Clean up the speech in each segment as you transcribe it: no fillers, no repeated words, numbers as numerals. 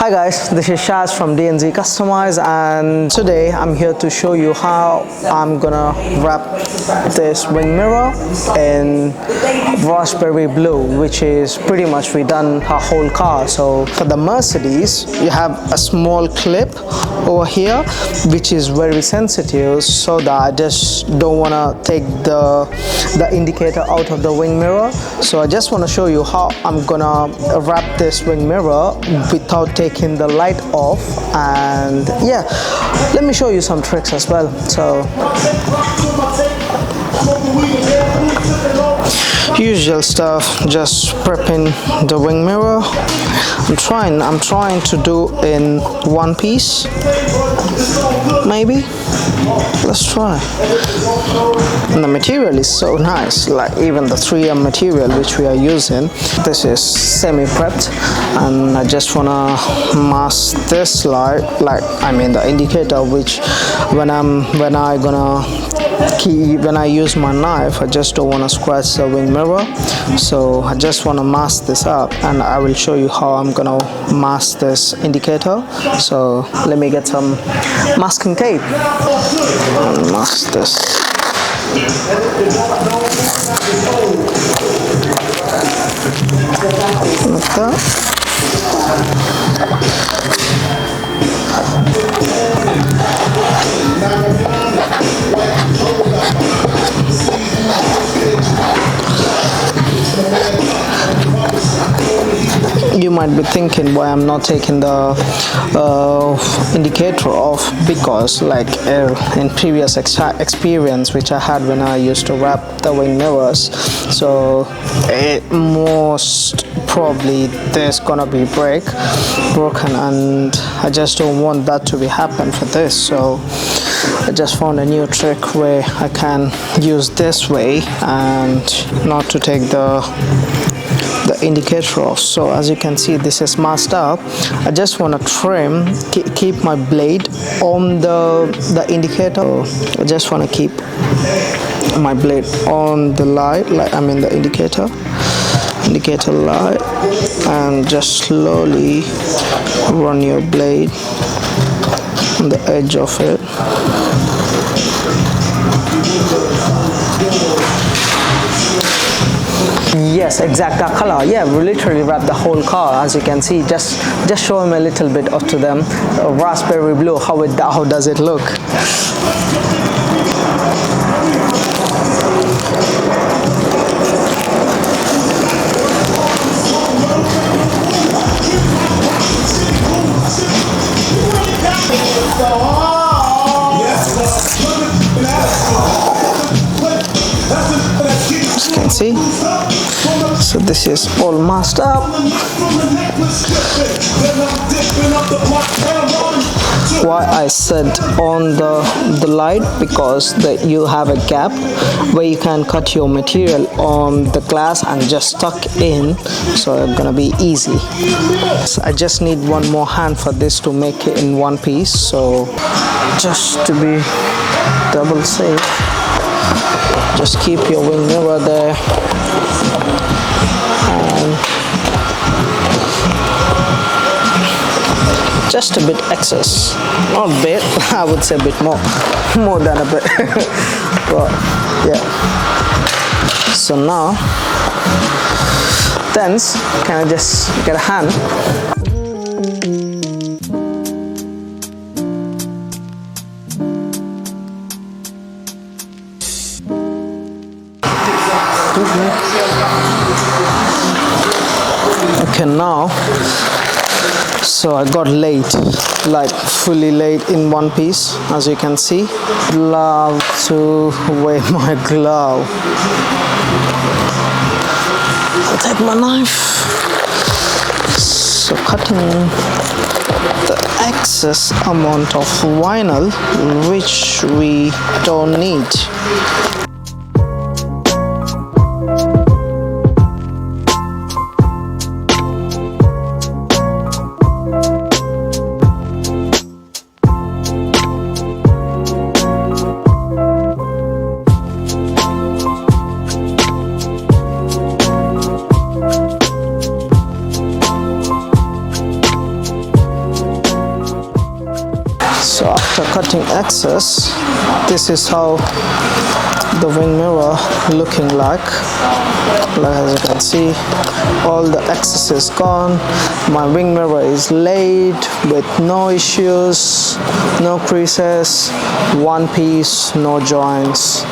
Hi guys, this is Shaz from DNZ Customize, and today I'm here to show you how I'm gonna wrap this wing mirror in raspberry blue, which is pretty much redone her whole car. So for the Mercedes, you have a small clip over here which is very sensitive, so that I just don't want to take the indicator out of the wing mirror. So I just want to show you how I'm gonna wrap this wing mirror without taking the light off, and yeah, let me show you some tricks as well. So usual stuff, just prepping the wing mirror. I'm trying to do in one piece, maybe. Let's try. And the material is so nice, like even the 3M material which we are using. This is semi-prepped, and I just wanna mask this light, the indicator, which when I use my knife, I just don't want to scratch the wing mirror. So I just want to mask this up, and I will show you how I'm gonna mask this indicator. So let me get some masking tape and mask this. Like that. You might be thinking why I'm not taking the indicator off, because in previous experience which I had when I used to wrap the wing mirrors, so most probably there's gonna be broken, and I just don't want that to be happen for this. So I just found a new trick where I can use this way and not to take the indicator off. So as you can see, this is masked up. I just want to trim, keep my blade on the indicator. I just want to keep my blade on the light, the indicator light, and just slowly run your blade on the edge of it. Yes, exact that color. Yeah, we literally wrap the whole car, as you can see. Just show them a little bit of to them. Raspberry blue. How does it look? As you can see, so this is all masked up. Why I said on the light, because you have a gap where you can cut your material on the glass and just tuck in, so it's gonna be easy. So I just need one more hand for this to make it in one piece. So just to be double safe, just keep your wing mirror there, and just a bit excess, not a bit, I would say a bit more than a bit. But yeah, so now then can I just get a hand? Okay, now, so I got laid, fully laid in one piece, as you can see. Love to wear my glove. I'll take my knife. So cutting the excess amount of vinyl which we don't need. So after cutting excess, this is how the wing mirror looking like as you can see, all the excess is gone. My wing mirror is laid with no issues, no creases, one piece, no joints.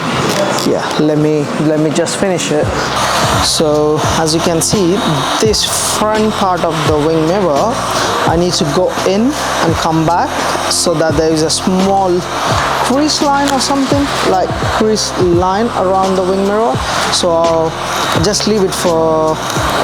Yeah, let me just finish it. So as you can see, this front part of the wing mirror, I need to go in and come back so that there is a small crease line or something, like crease line around the wing mirror. So I'll just leave it for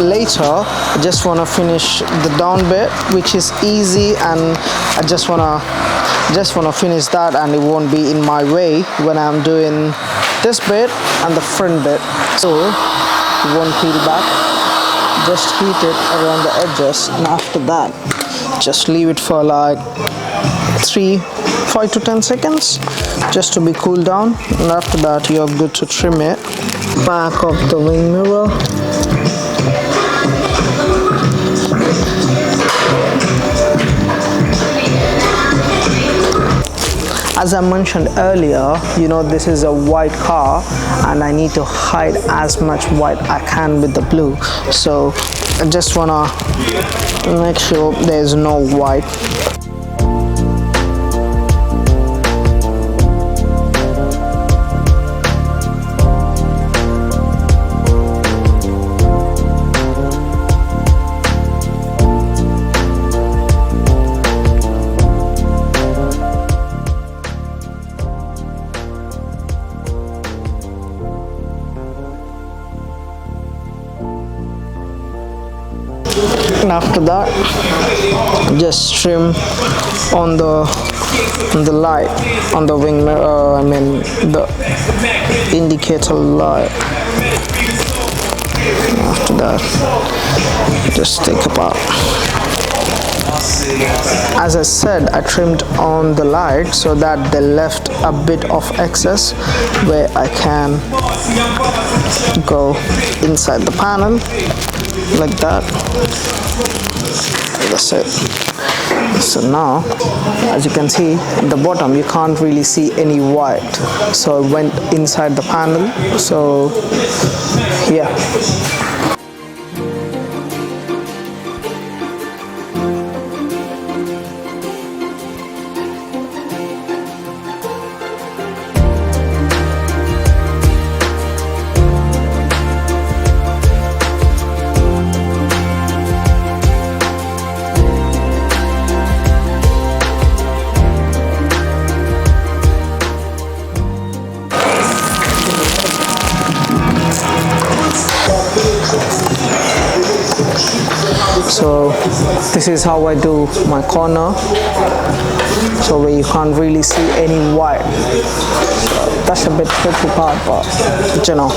later. I just want to finish the down bit, which is easy, and I just want to finish that, and it won't be in my way when I'm doing this bit and the front bit, so it won't peel back. Just heat it around the edges, and after that just leave it for like 5 to 10 seconds just to be cooled down, and after that you're good to trim it. Back of the wing mirror, as I mentioned earlier, you know, this is a white car and I need to hide as much white I can with the blue, so I just wanna make sure there's no white. And after that, just trim on the light on the wing mirror, I mean the indicator light. And after that, just take apart. As I said, I trimmed on the light so that they left a bit of excess where I can go inside the panel like that. That's it. So now, as you can see at the bottom, you can't really see any white, so I went inside the panel. So yeah. So this is how I do my corner, so where you can't really see any white. That's a bit tricky part, but you know,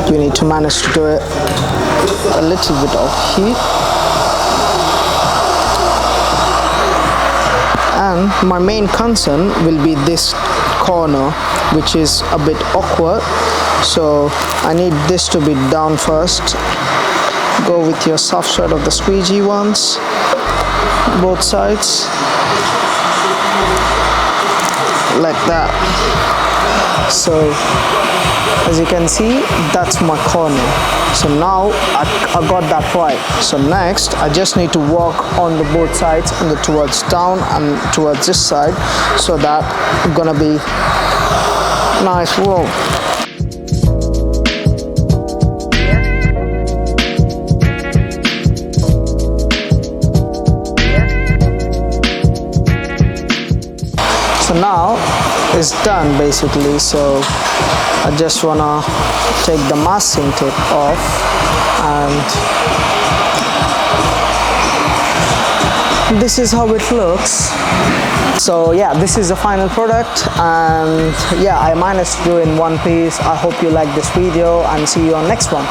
you need to manage to do it. A little bit of heat, and my main concern will be this corner, which is a bit awkward, so I need this to be down first. Go with your soft side of the squeegee ones, both sides, like that. So as you can see, that's my corner. So now I got that right. So next I just need to work on the both sides, and the towards down and towards this side, so that it's gonna be nice roll. So now it's done basically, so I just wanna take the masking tape off, and this is how it looks. So yeah, this is the final product, and yeah, I managed to do in one piece. I hope you like this video, and see you on next one.